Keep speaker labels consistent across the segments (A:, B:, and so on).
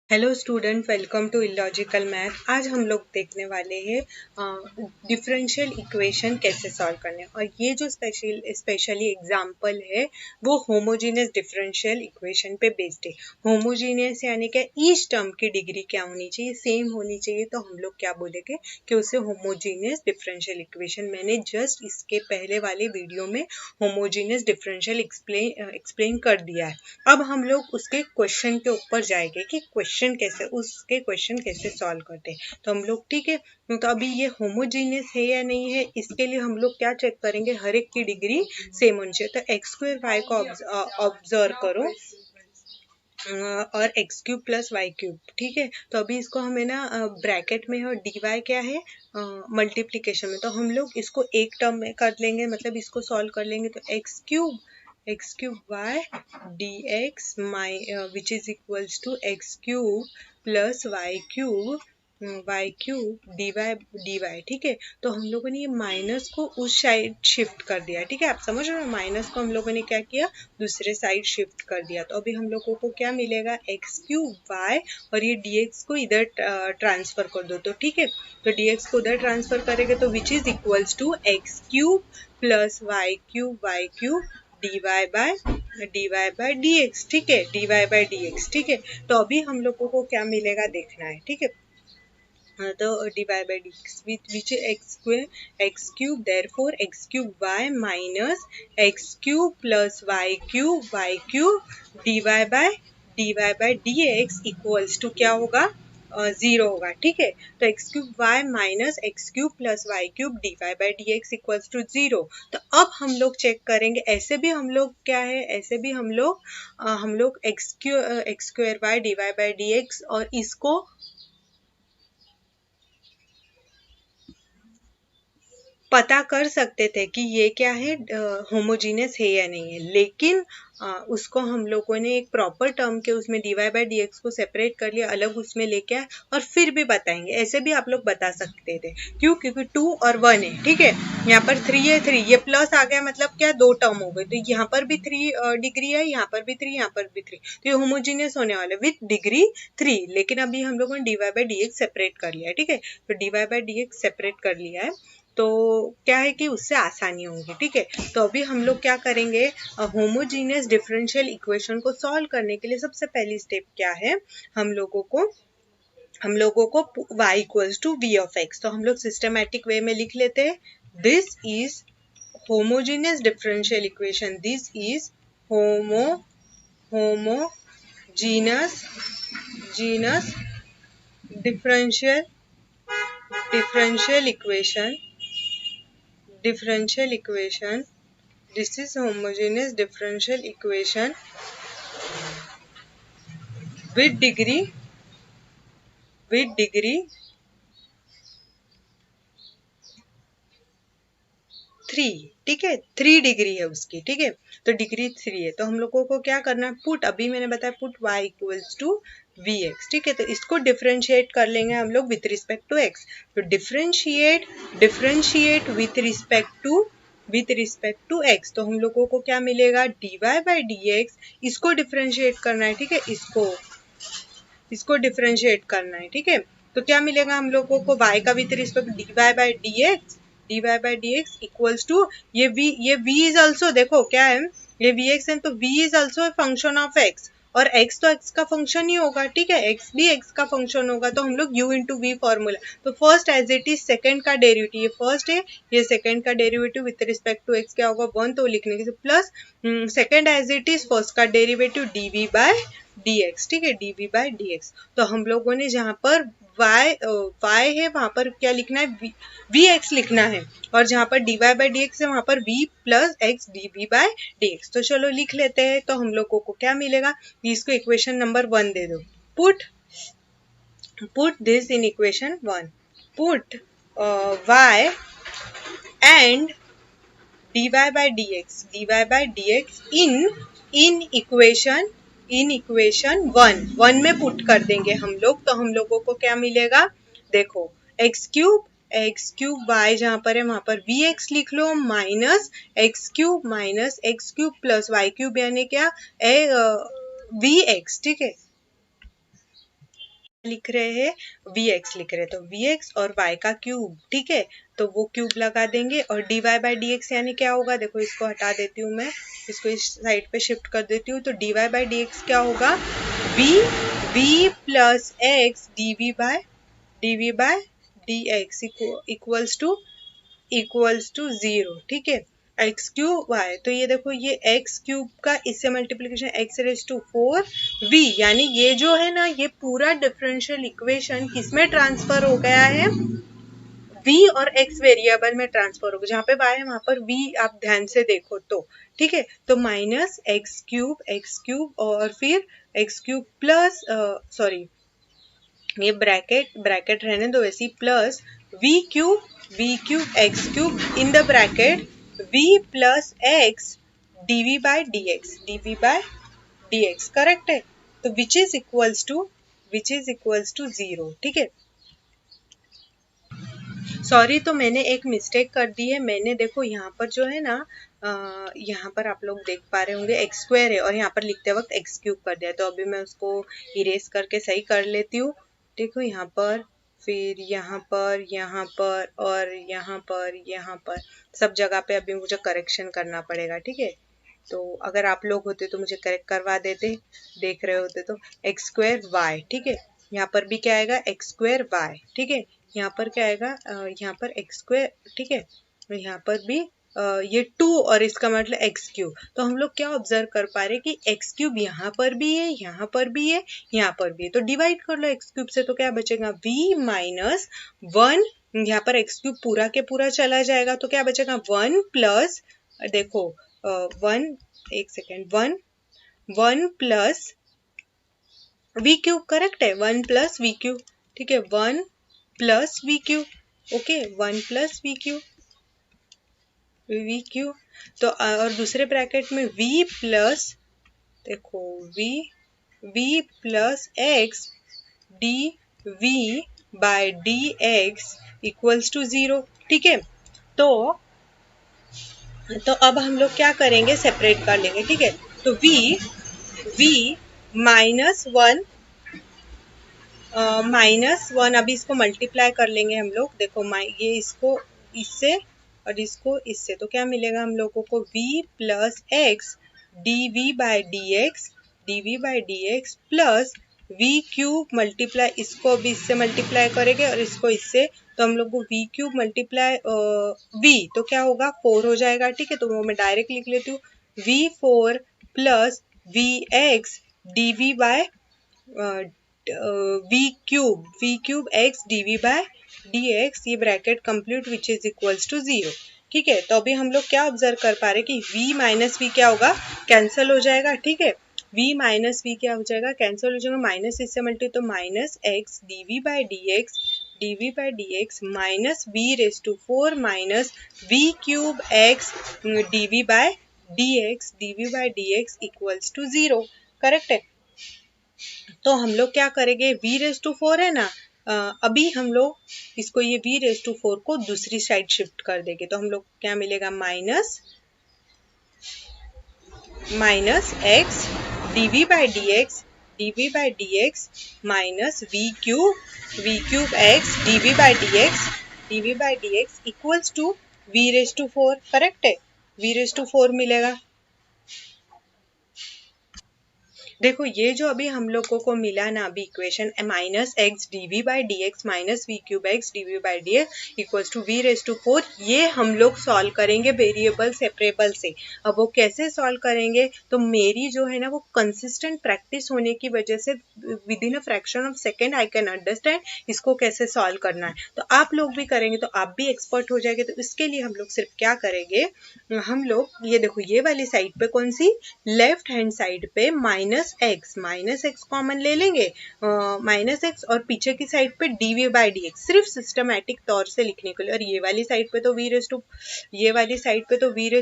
A: Hello student, welcome to illogical math. आज हम लोग देखने वाले हैं डिफरेंशियल इक्वेशन कैसे सॉल्व करने, और ये जो स्पेशली एग्जांपल है वो होमोजीनियस डिफरेंशियल इक्वेशन पे बेस्ड है। होमोजीनियस यानी कि ईच टर्म की डिग्री क्या होनी चाहिए, सेम होनी चाहिए, तो हम लोग क्या बोलेंगे कि उसे होमोजीनियस डिफरेंशियल इक्वेशन। मैंने जस्ट इसके पहले वाले वीडियो में होमोजीनियस डिफरेंशियल एक्सप्लेन कर दिया है। अब हम लोग उसके क्वेश्चन के ऊपर जाएंगे कि उसके क्वेश्चन कैसे सॉल्व करते हैं। तो हम लोग ठीक है, तो अभी ये होमोजीनियस है या नहीं है, इसके लिए हम लोग क्या चेक करेंगे, हर एक की डिग्री सेम होनी चाहिए। तो एक्स स्क्वायर वाई को ऑब्जर्व करो और x cube plus y cube, ठीक है। तो अभी इसको हमें ना ब्रैकेट में, और डी वाई क्या है मल्टीप्लीकेशन में, तो हम लोग इसको एक टर्म में कर लेंगे, मतलब इसको सॉल्व कर लेंगे। तो x cube y d x which is equals to x cube plus y cube d y, ठीक है। तो हम लोगों ने ये माइनस को उस साइड शिफ्ट कर दिया, ठीक है। आप समझ रहे हो, माइनस को हम लोगों ने क्या किया, दूसरे साइड शिफ्ट कर दिया। तो अभी हम लोगों को क्या मिलेगा, एक्स क्यूब वाई, और ये dx को इधर ट्रांसफर कर दो, तो ठीक है। तो dx को उधर ट्रांसफर करेंगे तो which is equals to x cube plus y cube dy by dx, ठीक है, dy बाय dx, ठीक है। तो अभी हम लोगों को क्या मिलेगा देखना है, ठीक है। तो dy by dx which is x cube, therefore x cube y minus x cube plus y cube dy by dx equals to क्या होगा, 0 होगा, ठीक है। तो x cube y minus x cube plus y cube d y by d x equals to 0। तो अब हम लोग चेक करेंगे, ऐसे भी हम लोग क्या है, ऐसे भी हम लोग x square y d y by d x और इसको पता कर सकते थे कि ये क्या है, होमोजीनियस है या नहीं है। लेकिन उसको हम लोगों ने एक प्रॉपर टर्म के उसमें dy बाई डी एक्स को सेपरेट कर लिया, अलग उसमें लेके आए, और फिर भी बताएंगे। ऐसे भी आप लोग बता सकते थे, क्यों, क्योंकि 2 और 1 है, ठीक है। यहाँ पर 3 है, 3 ये प्लस आ गया, मतलब क्या, 2 टर्म हो गए। तो यहाँ पर भी 3 डिग्री है, यहाँ पर भी 3, यहाँ पर भी 3, तो ये होमोजीनियस होने वाला है विथ डिग्री 3। लेकिन अभी हम लोगों ने dy by d x separate कर लिया है, ठीक है। तो dy by d x separate कर लिया है, तो क्या है कि उससे आसानी होगी, ठीक है। तो अभी हम लोग क्या करेंगे, होमोजीनियस डिफरेंशियल इक्वेशन को सॉल्व करने के लिए सबसे पहली स्टेप क्या है, हम लोगों को y equals to v of x, तो हम लोग सिस्टमैटिक वे में लिख लेते हैं। This is homogeneous differential equation, this is homogeneous differential equation. This is homogeneous differential equation with degree 3, ठीक है। 3 डिग्री है उसकी, ठीक है। तो डिग्री 3 है, तो हम लोगों को क्या करना है, पुट, अभी मैंने बताया put y equals to v x, ठीक है। तो इसको डिफरेंशिएट कर लेंगे हम लोग विथ रिस्पेक्ट टू x। तो differentiate with respect to x, तो हम लोगों को क्या मिलेगा, dy बाई dx, इसको डिफरेंशिएट करना है, ठीक है। इसको डिफरेंशिएट करना है, ठीक है। तो क्या मिलेगा हम लोगों को, y का with respect dy by dx equals to ये v इज ऑल्सो, देखो क्या है, ये vx है, तो v is also a function of x, और x तो x का फंक्शन ही होगा, ठीक है। x भी x का फंक्शन होगा, तो हम लोग u इंटू वी फॉर्मूला, तो first as it is second का डेरिवेटिव, ये फर्स्ट है, ये सेकंड का derivative with respect to x क्या होगा, 1, तो लिखने के plus second as it is first का डेरिवेटिव dv बाय dx, ठीक है, dv बाय dx। तो हम लोगों ने जहाँ पर y है वहां पर क्या लिखना है, vx लिखना है, और जहाँ पर dy बाय dx है वहां पर v plus x dv by dx। तो चलो लिख लेते हैं। तो हम लोगों को क्या मिलेगा, इसको इक्वेशन नंबर 1 दे दो, put this in equation 1, put y and dy by dx in equation 1 में पुट कर देंगे हम लोग। तो हम लोगों को क्या मिलेगा, देखो एक्स क्यूब वाई जहां पर है वहां पर वी एक्स लिख लो, minus x cube plus y cube, यानी क्या वी एक्स, ठीक है। लिख रहे हैं, vx लिख रहे हैं, तो vx और y का क्यूब, ठीक है, तो वो क्यूब लगा देंगे और dy बाई dx यानी क्या होगा, देखो इसको हटा देती हूँ मैं, इसको इस साइड पे शिफ्ट कर देती हूँ, तो dy बाई dx क्या होगा, v plus x dv by dx equals to 0, ठीक है। एक्स क्यूब वाई, तो ये देखो ये एक्स क्यूब का इससे multiplication x raise to 4 v, यानी ये जो है ना ये पूरा डिफरेंशियल इक्वेशन किसमें ट्रांसफर हो गया है, v और x वेरिएबल में ट्रांसफर होगा, जहाँ पे y है वहां पर v आप ध्यान से देखो तो, ठीक है, तो माइनस एक्स क्यूब और फिर एक्स क्यूब प्लस सॉरी ये ब्रैकेट रहने दो ऐसी, plus v cube x cube in the bracket v plus x dv by dx, correct है, तो विच इज इक्वल्स टू 0, ठीक है। सॉरी, तो मैंने एक मिस्टेक कर दी है, मैंने देखो यहाँ पर जो है ना यहाँ पर आप लोग देख पा रहे होंगे एक्स स्क्वायर है और यहाँ पर लिखते वक्त एक्स क्यूब कर दिया, तो अभी मैं उसको इरेज करके सही कर लेती हूँ। देखो यहाँ पर, फिर यहाँ पर और यहाँ पर सब जगह पे अभी मुझे करेक्शन करना पड़ेगा, ठीक है। तो अगर आप लोग होते तो मुझे करेक्ट करवा देते, देख रहे होते तो एक्स स्क्वायर वाई, ठीक है, यहाँ पर भी क्या आएगा एक्स स्क्वायर वाई, ठीक है, यहाँ पर क्या आएगा यहाँ पर एक्स स्क्वायर, ठीक है, यहाँ पर भी ये 2 और इसका मतलब एक्स क्यूब, तो हम लोग क्या ऑब्जर्व कर पा रहे कि एक्स क्यूब यहाँ पर भी है, यहाँ पर भी है, यहाँ पर भी है, तो डिवाइड कर लो एक्स क्यूब से, तो क्या बचेगा v माइनस 1, यहाँ पर एक्स क्यूब पूरा के पूरा चला जाएगा, तो क्या बचेगा 1 प्लस, देखो 1 एक second 1 plus v cube, correct है, 1 प्लस वी क्यूब, ठीक है, 1 plus v cube, okay, 1 plus v cube, तो और दूसरे ब्रैकेट में v प्लस, देखो v plus x d v by d x equals to 0, ठीक है। तो अब हम लोग क्या करेंगे, सेपरेट कर लेंगे, ठीक है, तो v माइनस वन अभी इसको मल्टीप्लाई कर लेंगे हम लोग, देखो ये इसको इससे और इसको इससे, तो क्या मिलेगा हम लोगों को v plus x D by d x plus v cube multiply, इसको भी इससे मल्टीप्लाई करेंगे और इसको इससे, तो हम लोग को v क्यूब मल्टीप्लाई v, तो क्या होगा 4 हो जाएगा, ठीक है, तो वो मैं डायरेक्ट लिख लेती हूँ v4 plus v x d v by v cube x dv by dx, ये bracket complete which is equals to 0, ठीक है। तो अभी हम लोग क्या ऑब्जर्व कर पा रहे कि v माइनस वी क्या होगा, कैंसिल हो जाएगा, ठीक है, v माइनस वी क्या हो जाएगा, कैंसिल हो जाएगा, माइनस इससे मल्टी, तो minus x dv by dx minus v raise to 4 minus v cube x dv by dx equals to 0, correct है। तो हम लोग क्या करेंगे, v रेज टू 4 है ना, अभी हम लोग इसको ये v रेज टू 4 को दूसरी साइड शिफ्ट कर देंगे, तो हम लोग क्या मिलेगा minus x dv by dx minus v cube x dv by dx equals to v raise to 4, correct है, v रेज टू 4 मिलेगा। देखो ये जो अभी हम लोगों को मिला ना अभी equation, minus x d v by d x minus v cube x d v by d x equals to v raise to 4, ये हम लोग सॉल्व करेंगे वेरिएबल सेपरेबल से। अब वो कैसे सॉल्व करेंगे, तो मेरी जो है ना वो कंसिस्टेंट प्रैक्टिस होने की वजह से with in a fraction of second I can understand इसको कैसे सॉल्व करना है, तो आप लोग भी करेंगे तो आप भी एक्सपर्ट हो जाएंगे। तो इसके लिए हम लोग सिर्फ क्या करेंगे, हम लोग ये देखो ये वाली साइड पे कौन सी, लेफ्ट हैंड साइड पे माइनस एक्स कॉमन ले लेंगे, माइनस एक्स, और पीछे की साइड पे डीवी बाई डी एक्स, सिर्फ सिस्टमैटिक तौर से लिखने के लिए, और ये वाली साइड पे तो वी रेज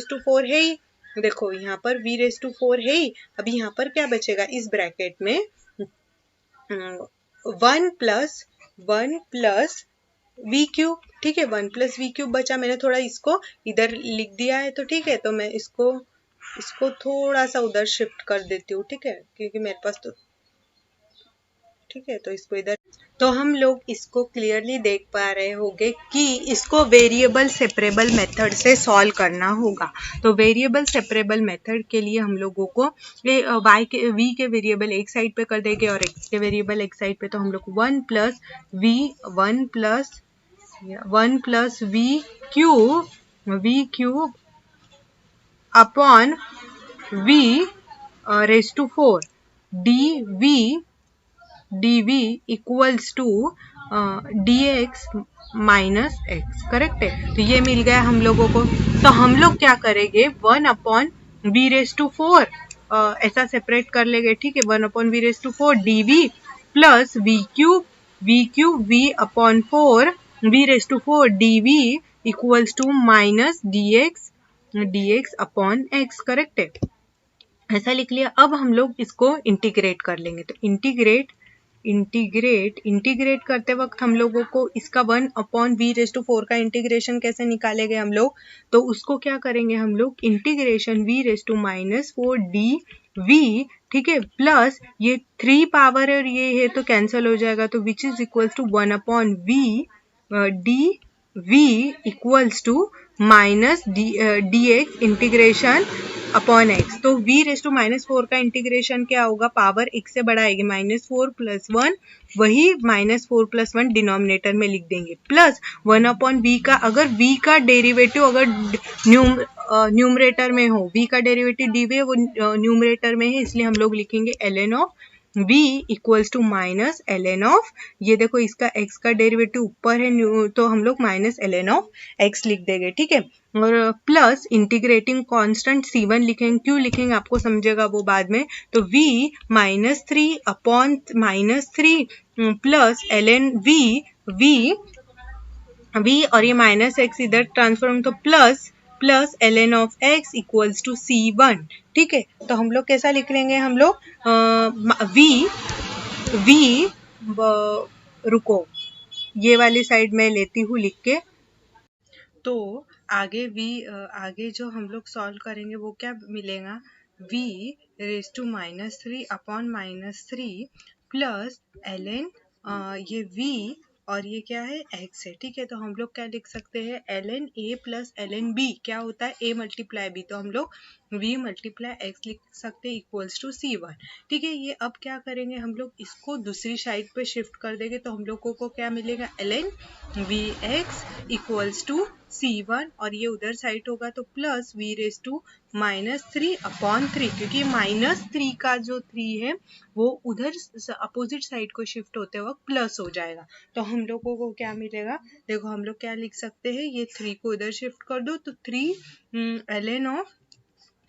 A: टू 4 है ही, देखो यहाँ पर v रेज टू 4 है ही। अभी यहाँ पर क्या बचेगा, इस ब्रैकेट में 1 प्लस वी क्यूब, ठीक है, 1 प्लस वी क्यूब बचा, मैंने थोड़ा इसको इधर लिख दिया है, तो ठीक है, तो मैं इसको थोड़ा सा उधर शिफ्ट कर देती हूँ, ठीक है, क्योंकि मेरे पास तो ठीक है, तो इसको इधर, तो हम लोग इसको क्लियरली देख पा रहे होंगे कि इसको वेरिएबल सेपरेबल मेथड से सॉल्व करना होगा। तो वेरिएबल सेपरेबल मेथड के लिए हम लोगों को y के v के वेरिएबल एक साइड पे कर देंगे और x के वेरिएबल एक साइड पे, तो हम लोग 1 plus v cube upon v raise to 4 dv equals to dx minus x, correct है। तो ये मिल गया हम लोगों को। तो हम लोग क्या करेंगे, 1 अपॉन v रेज टू 4 ऐसा सेपरेट कर लेंगे, ठीक है। 1 upon v raise to 4 dv plus v cube v upon 4 v raise to 4 dv equals to minus dx upon x, correct है। ऐसा लिख लिया। अब हम लोग इसको इंटीग्रेट कर लेंगे। तो इंटीग्रेट करते वक्त हम लोगों को इसका 1 अपॉन v रेज टू 4 का इंटीग्रेशन कैसे निकालेंगे हम लोग, तो उसको क्या करेंगे हम लोग, integration v raise to minus 4 dv, ठीक है, प्लस ये 3 पावर और ये है तो कैंसिल हो जाएगा, तो which is equals to 1 upon v dv equals to minus dx integration upon x। तो v रेज टू माइनस 4 का इंटीग्रेशन क्या होगा, पावर x से बढ़ाएंगे, -4 + 1, वही -4 + 1 डिनोमिनेटर में लिख देंगे, प्लस 1 अपॉन v का, अगर v का डेरिवेटिव अगर न्यूमरेटर में हो, v का डेरिवेटिव dv है वो न्यूमरेटर में है, इसलिए हम लोग लिखेंगे ln of v equals to minus ln of, ये देखो इसका x का डेरिवेटिव ऊपर है तो हम लोग माइनस ln ऑफ x लिख देंगे, ठीक है। और प्लस इंटीग्रेटिंग कांस्टेंट c1 लिखेंगे, क्यों लिखेंगे आपको समझेगा वो बाद में। तो v -3 upon -3 plus ln v और ये माइनस x इधर ट्रांसफॉर्म, तो plus ln of x equals to c1, ठीक है। तो हम लोग कैसा लिख लेंगे, हम लोग रुको ये वाली साइड में लेती हूँ लिख के। तो आगे जो हम लोग सॉल्व करेंगे वो क्या मिलेगा, v raise to -3 upon -3 plus ln ये v और ये क्या है x है, ठीक है। तो हम लोग क्या लिख सकते हैं, ln a plus ln b क्या होता है, a मल्टीप्लाई b, तो हम लोग v मल्टीप्लाई x लिख सकते हैं इक्वल्स टू c1, ठीक है। ये अब क्या करेंगे, हम लोग इसको दूसरी साइड पे शिफ्ट कर देंगे, तो हम लोगों को क्या मिलेगा, ln vx equals to c1 और ये उधर साइड होगा तो plus v raise to -3 upon 3, क्योंकि -3 का जो 3 है वो उधर अपोजिट साइड को शिफ्ट होते वक्त प्लस हो जाएगा, तो हम लोगों को क्या मिलेगा, देखो हम लोग क्या लिख सकते हैं, ये 3 को इधर शिफ्ट कर दो तो 3 ln ऑफ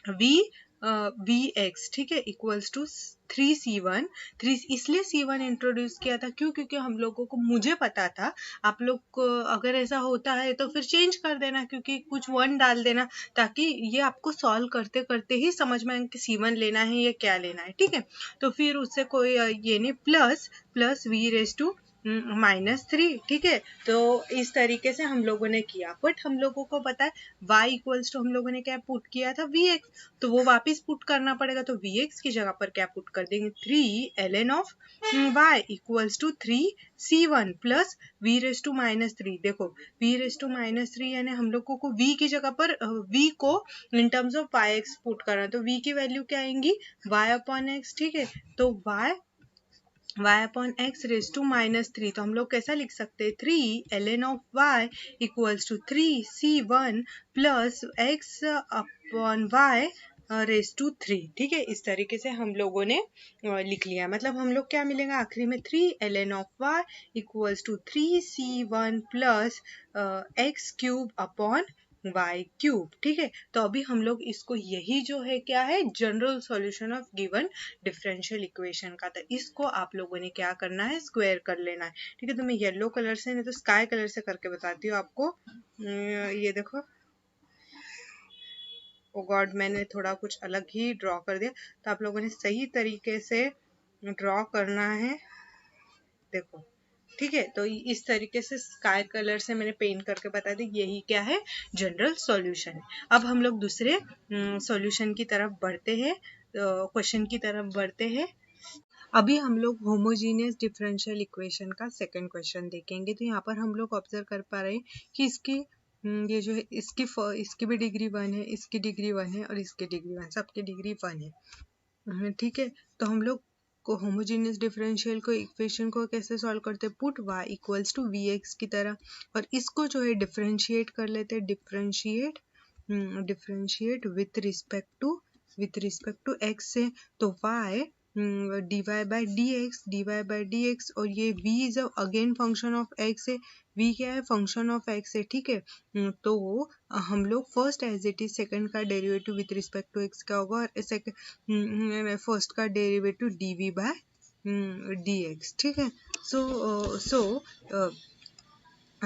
A: vx, ठीक है, इक्वल्स टू 3c1। 3 इसलिए c1 इंट्रोड्यूस किया था, क्यों, क्योंकि हम लोगों को, मुझे पता था, आप लोग को अगर ऐसा होता है तो फिर चेंज कर देना, क्योंकि कुछ 1 डाल देना, ताकि ये आपको सॉल्व करते करते ही समझ में आए कि c1 लेना है या क्या लेना है, ठीक है। तो फिर उससे कोई ये नहीं, प्लस v रेज टू -3, ठीक है। तो इस तरीके से हम लोगों ने किया, बट हम लोगों को पता है y इक्वल्स टू हम लोगों ने क्या पुट किया था, vx, तो वो वापस पुट करना पड़ेगा, तो vx की जगह पर क्या पुट कर देंगे, 3 ln of y equals to 3c1 plus v raise to -3, देखो v रेज टू -3 यानी हम लोगों को v की जगह पर v को in terms of yx put करना, तो v की वैल्यू क्या आएंगी, y अपॉन x, ठीक है। तो y upon x raise to -3, तो हम लोग कैसा लिख सकते हैं, 3 ln of y equals to 3c1 plus x upon y raise to 3, ठीक है। इस तरीके से हम लोगों ने लिख लिया, मतलब हम लोग क्या मिलेगा आखिरी में, 3 ln of y equals to 3c1 plus x cube upon y cube, ठीक है। तो अभी हम लोग इसको, यही जो है क्या है, general solution of given differential equation का, तो इसको आप लोगों ने क्या करना है, स्क्वायर कर लेना है, ठीक है। तो मैं येलो कलर से नहीं तो स्काई कलर से करके बताती हूँ आपको। ये देखो, ओ गॉड, मैंने थोड़ा कुछ अलग ही ड्रॉ कर दिया, तो आप लोगों ने सही तरीके से ड्रॉ करना है, देखो, ठीक है। तो इस तरीके से स्काई कलर से मैंने पेंट करके बता दी, यही क्या है, जनरल सॉल्यूशन है। अब हम लोग दूसरे सॉल्यूशन की तरफ बढ़ते हैं, क्वेश्चन की तरफ बढ़ते हैं। अभी हम लोग होमोजीनियस डिफरेंशियल इक्वेशन का सेकंड क्वेश्चन देखेंगे। तो यहाँ पर हम लोग ऑब्जर्व कर पा रहे हैं कि इसकी ये जो है इसकी भी डिग्री 1 है, इसकी डिग्री 1 है और इसकी डिग्री 1, सबकी डिग्री 1 है। ठीक है, तो हम लोग को होमोजीनियस डिफरेंशियल को इक्वेशन को कैसे सॉल्व करते हैं, put y equals to vx की तरह, और इसको जो है डिफरेंशिएट कर लेते हैं, differentiate with respect to x से, तो y dy बाय dx और ये v is again function of x है, v क्या है, फंक्शन ऑफ x है। ठीक है, तो हम लोग first as it is second का derivative with respect to x क्या होगा, और फर्स्ट का डेरिवेटिव dv बाय dx। ठीक है,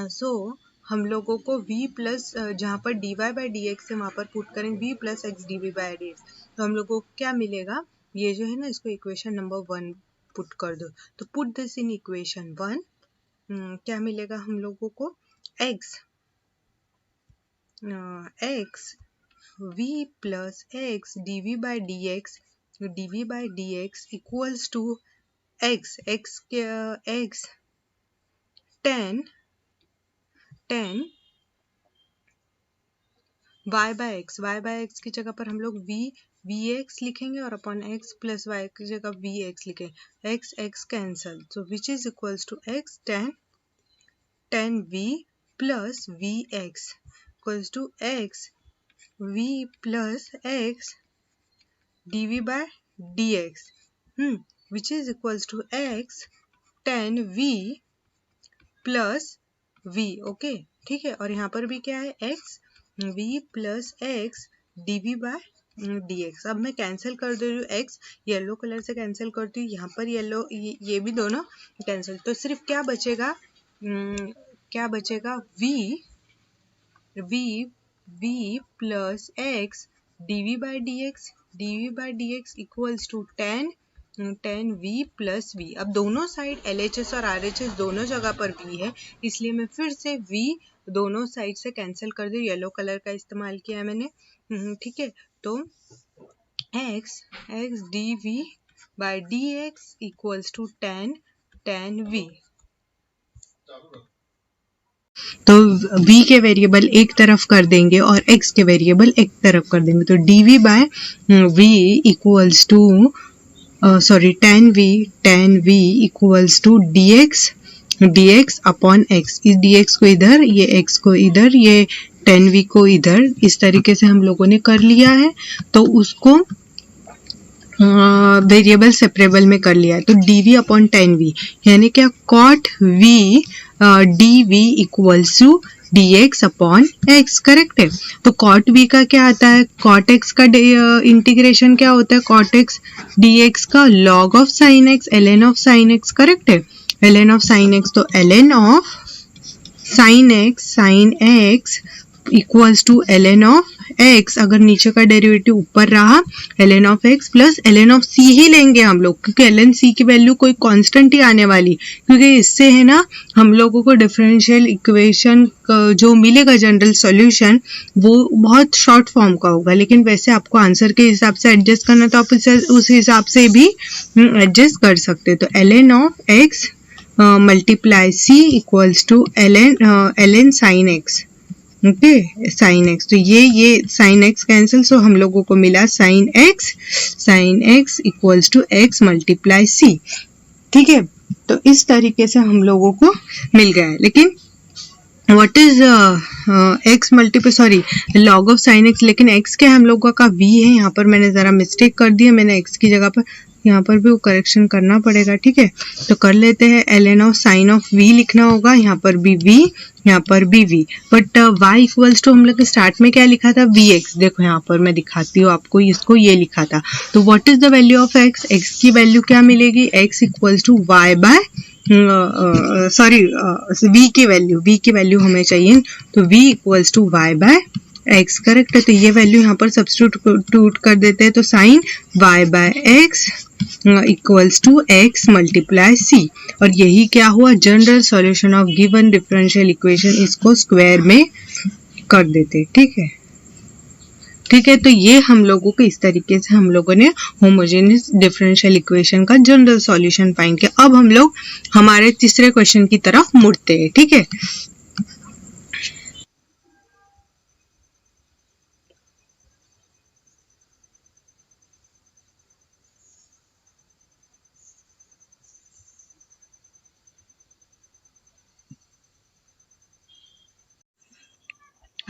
A: सो हम लोगों को v प्लस जहाँ पर dy बाई dx है वहाँ पर पुट करें v plus x dv by dx, तो हम लोगों को क्या मिलेगा, ये जो है ना, इसको इक्वेशन नंबर 1 पुट कर दो। तो पुट दिस इन इक्वेशन 1, क्या मिलेगा हम लोगों को, x v plus x dv by dx equals to x tan y by x की जगह पर हम लोग vx लिखेंगे और अपॉन x प्लस y की जगह vx लिखेंगे, x cancel, so which is equals to x tan v plus vx equals to x v plus x dv by dx, which is equals to x tan v plus v। Okay, ठीक है, और यहाँ पर भी क्या है, x v plus x dv by dx। अब मैं कैंसिल कर दे रही हूँ, x येलो कलर से कैंसिल करती हूँ, यहाँ पर येलो ये भी दोनों कैंसिल, तो सिर्फ क्या बचेगा, v plus x dv by dx equals to tan v plus v। अब दोनों साइड LHS और RHS दोनों जगह पर v है, इसलिए मैं फिर से v दोनों साइड से कैंसिल कर दी, येलो कलर का इस्तेमाल किया है मैंने। ठीक है, तो x dv by dx equals to tan v। तो v के वेरिएबल एक तरफ कर देंगे और x के वेरिएबल एक तरफ कर देंगे, तो dv by v equals to tan v equals to dx upon x। इस dx को इधर, ये x को इधर, ये tan v को इधर, इस तरीके से हम लोगों ने कर लिया है। तो उसको वेरिएबल सेपरेबल में कर लिया है, तो dv अपॉन tan v यानी क्या, cot v dv equals to dx upon x, correct है। तो cot v का क्या आता है, cot x का इंटीग्रेशन क्या होता है, cot x dx का log of sin x ln of sin x, correct है, ln ऑफ sin x, तो ln of sin x equals to ln of x, अगर नीचे का डेरिवेटिव ऊपर रहा ln of x plus ln of c ही लेंगे हम लोग, क्योंकि ln c की वैल्यू कोई कांस्टेंट ही आने वाली, क्योंकि इससे है ना हम लोगों को डिफरेंशियल इक्वेशन जो मिलेगा जनरल सॉल्यूशन वो बहुत शॉर्ट फॉर्म का होगा, लेकिन वैसे आपको आंसर के हिसाब से एडजस्ट करना, तो आप उस हिसाब से भी एडजस्ट कर सकते। तो ln of x multiply c equals to ln sin x, okay, sin x, तो ये sin x कैंसिल, सो हम लोगों को मिला sin x equals to x multiply c। ठीक है, तो इस तरीके से हम लोगों को मिल गया है। लेकिन what is x multiply, sorry, log of sin x, लेकिन x के हम लोगों का v है, यहाँ पर मैंने जरा मिस्टेक कर दिया, मैंने x की जगह पर यहाँ पर भी वो करेक्शन करना पड़ेगा। ठीक है, तो कर लेते हैं, ln of sine of v लिखना होगा, यहाँ पर भी v, यहाँ पर भी v, but y equals to हम लोग स्टार्ट में क्या लिखा था, vx। देखो यहाँ पर मैं दिखाती हूँ आपको, इसको ये लिखा था। तो what is the value of x, x की वैल्यू क्या मिलेगी, x equals to y by sorry v की वैल्यू हमें चाहिए, तो v equals to y by x, correct है। तो ये वैल्यू यहाँ पर सब्स्टिट्यूट कर देते हैं, तो sine y by x equals to x multiply c, और यही क्या हुआ, general solution of given differential equation, इसको स्क्वायर में कर देते। ठीक है, ठीक है, तो ये हम लोगों को इस तरीके से हम लोगों ने होमोजेनियस डिफरेंशियल इक्वेशन का जनरल सॉल्यूशन फाइंड किया। अब हम लोग हमारे तीसरे क्वेश्चन की तरफ मुड़ते हैं। ठीक है,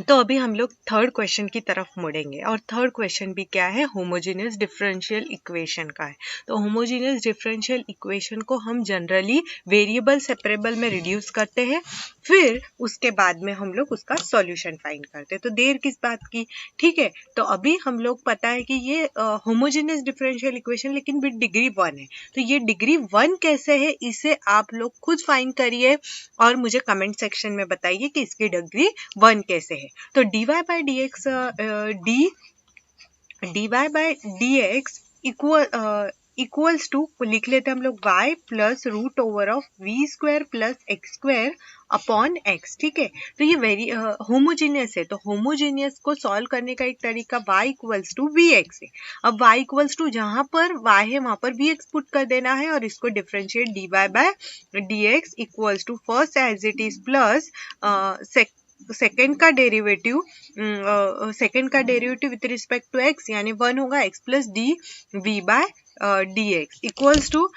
A: तो अभी हम लोग थर्ड क्वेश्चन की तरफ मुड़ेंगे और थर्ड क्वेश्चन भी क्या है, होमोजेनियस डिफरेंशियल इक्वेशन का है। तो होमोजेनियस डिफरेंशियल इक्वेशन को हम जनरली वेरिएबल सेपरेबल में रिड्यूस करते हैं, फिर उसके बाद में हम लोग उसका सॉल्यूशन फाइंड करते हैं। तो देर किस बात की, ठीक है। तो अभी हम लोग पता है कि ये होमोजेनियस डिफरेंशियल इक्वेशन लेकिन विद डिग्री 1 है। तो ये डिग्री 1 कैसे है, इसे आप लोग खुद फाइंड करिए और मुझे कमेंट सेक्शन में बताइए कि इसकी डिग्री 1 कैसे है। तो dy by dx dy by dx equals to लिख लेते हैं हम लोग y plus root over of v square plus x square upon x। ठीक है, तो ये वेरी होमोजीनियस है। तो होमोजीनियस को सॉल्व करने का एक तरीका y equals to v x है। अब y इक्वल्स टू जहां पर y है वहां पर वी एक्स पुट कर देना है और इसको differentiate dy by dx equals to first as it is plus second का derivative with respect to x यानी 1 होगा, x plus d v by d x equals to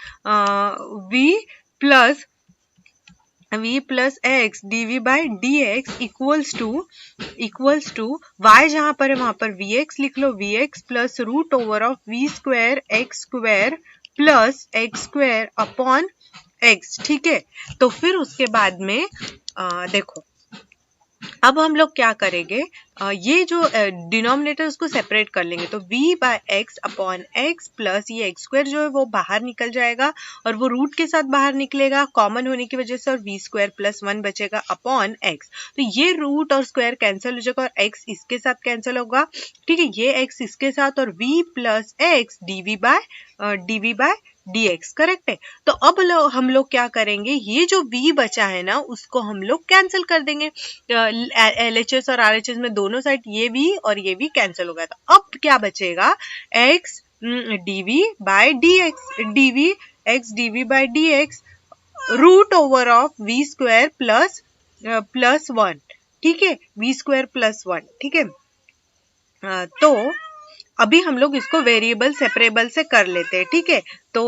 A: v plus x d v by d x equals to y जहां पर है वहां पर v x लिख लो, v x plus root over of v square x plus x square upon x. ठीक है, तो फिर उसके बाद में देखो अब हम लोग क्या करेंगे, ये जो डिनोमिनेटर उसको सेपरेट कर लेंगे। तो v by x upon x plus ये एक्स स्क्वायर जो है वो बाहर निकल जाएगा और वो रूट के साथ बाहर निकलेगा कॉमन होने की वजह से, और v स्क्वायर प्लस 1 बचेगा अपॉन एक्स। तो ये रूट और स्क्वायर कैंसिल हो जाएगा और x इसके साथ कैंसिल होगा। ठीक है, ये x इसके साथ और v plus x d v by dx correct है। तो अब हम लोग क्या करेंगे, ये जो v बचा है ना उसको हम लोग कैंसिल कर देंगे। LHS और RHS में दोनों साइड ये v और ये v कैंसिल हो गया। तो अब क्या बचेगा, x dv by dx root over of v square plus 1। ठीक है, v स्क्वायर प्लस 1। ठीक है, तो अभी हम लोग इसको वेरिएबल सेपरेबल से कर लेते हैं। ठीक है, तो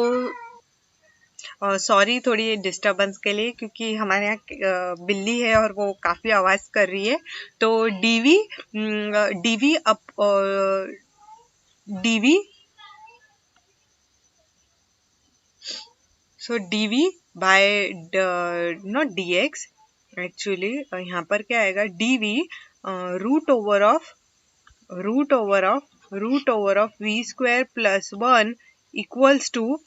A: सॉरी थोड़ी डिस्टरबेंस के लिए, क्योंकि हमारे यहाँ बिल्ली है और वो काफी आवाज कर रही है। तो dv by not dx, actually यहाँ पर क्या आएगा, dv root over of v square plus 1 equals to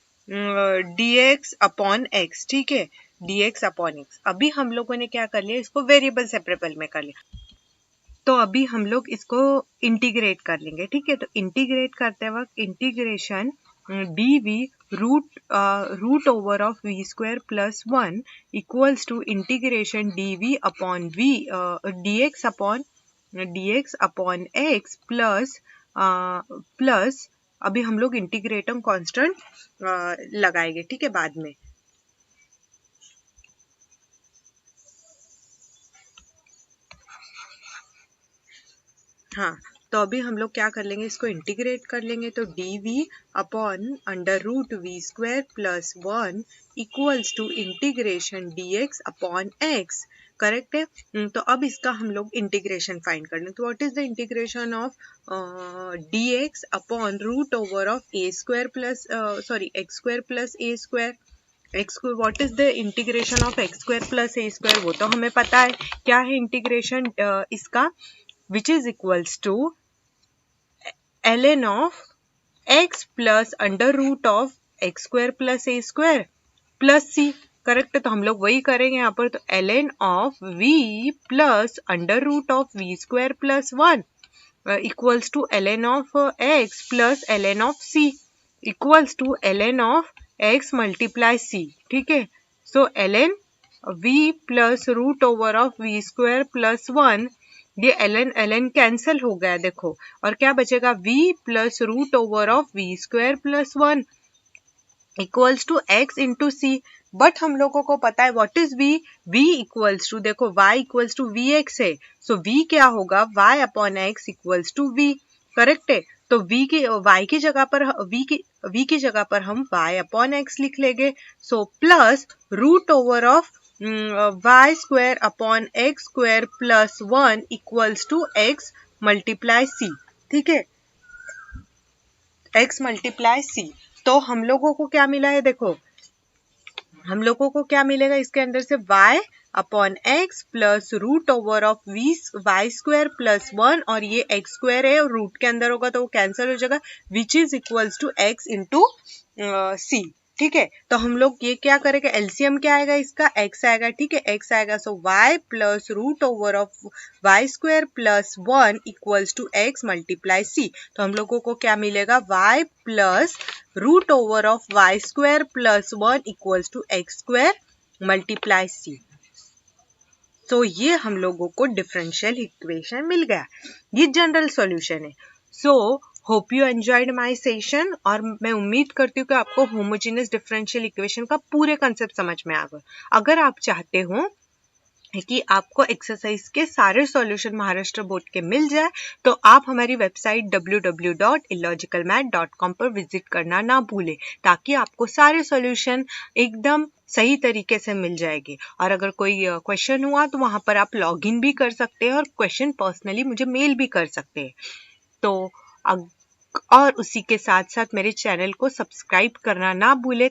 A: dx upon x। ठीक है, dx अपॉन x। अभी हम लोगों ने क्या कर लिया, इसको वेरिएबल सेपरेबल में कर लिया। तो अभी हम लोग इसको इंटीग्रेट कर लेंगे। ठीक है, तो इंटीग्रेट करते वक्त integration dv root over of v square plus 1 equals to integration dv upon dx upon x plus अभी हम लोग इंटीग्रेटम कांस्टेंट लगाएंगे। ठीक है, बाद में। हाँ, तो अभी हम लोग क्या कर लेंगे, इसको इंटीग्रेट कर लेंगे। तो dv upon under root v square plus 1 equals to integration dx upon x। Correct है। तो अब इसका हम लोग इंटीग्रेशन फाइंड करने। तो what is the integration of dx upon root over of a square plus x square plus a square. What is the integration of x square plus a square, वो तो हमें पता है क्या है इंटीग्रेशन इसका, which is equals to ln of x plus under root of x square plus a square plus c। Correct है, तो हम लोग वही करेंगे यहाँ पर। तो ln of v plus under root of v square plus 1 equals to ln of x plus ln of c equals to ln of x multiply c। ठीक है, so ln v plus root over of v square plus 1 ये ln cancel हो गया देखो, और क्या बचेगा v plus root over of v square plus 1 equals to x into c. But हम लोगों को पता है what is v, v equals to देखो y equals to v x है, सो v क्या होगा y upon x equals to v, correct है। तो v की y की जगह पर v की जगह पर हम y अपॉन x लिख लेंगे, so plus root over of y square upon x square plus 1 equals to x multiply c, ठीक है, x मल्टीप्लाई c। तो हम लोगों को क्या मिला है देखो, हम लोगों को क्या मिलेगा इसके अंदर से y upon x plus root over of y square plus 1, और ये x स्क्वायर है और रूट के अंदर होगा तो वो कैंसिल हो जाएगा, which is equals to x into c, ठीक है। तो हम लोग ये क्या करेंगे, एलसीएम क्या आएगा इसका, x आएगा, ठीक है, x आएगा, so y plus root over of y square plus 1 equals to x multiply c। तो हम लोगों को क्या मिलेगा, y plus root over of y square plus 1 equals to x square multiply c। तो ये हम लोगों को डिफरेंशियल इक्वेशन मिल गया, ये जनरल सॉल्यूशन है। So hope you enjoyed my session, और मैं उम्मीद करती हूँ कि आपको होमोजेनियस डिफरेंशियल इक्वेशन का पूरे कंसेप्ट समझ में आ गया। अगर आप चाहते हो कि आपको एक्सरसाइज के सारे सॉल्यूशन महाराष्ट्र बोर्ड के मिल जाए तो आप हमारी वेबसाइट www.illogicalmath.com पर विजिट करना ना भूलें, ताकि आपको सारे सॉल्यूशन एकदम सही तरीके से मिल जाएंगे। और अगर कोई क्वेश्चन हुआ तो वहां पर आप लॉग इन भी कर सकते हैं और क्वेश्चन पर्सनली मुझे मेल भी कर सकते हैं। तो और उसी के साथ साथ मेरे चैनल को सब्सक्राइब करना ना भूलें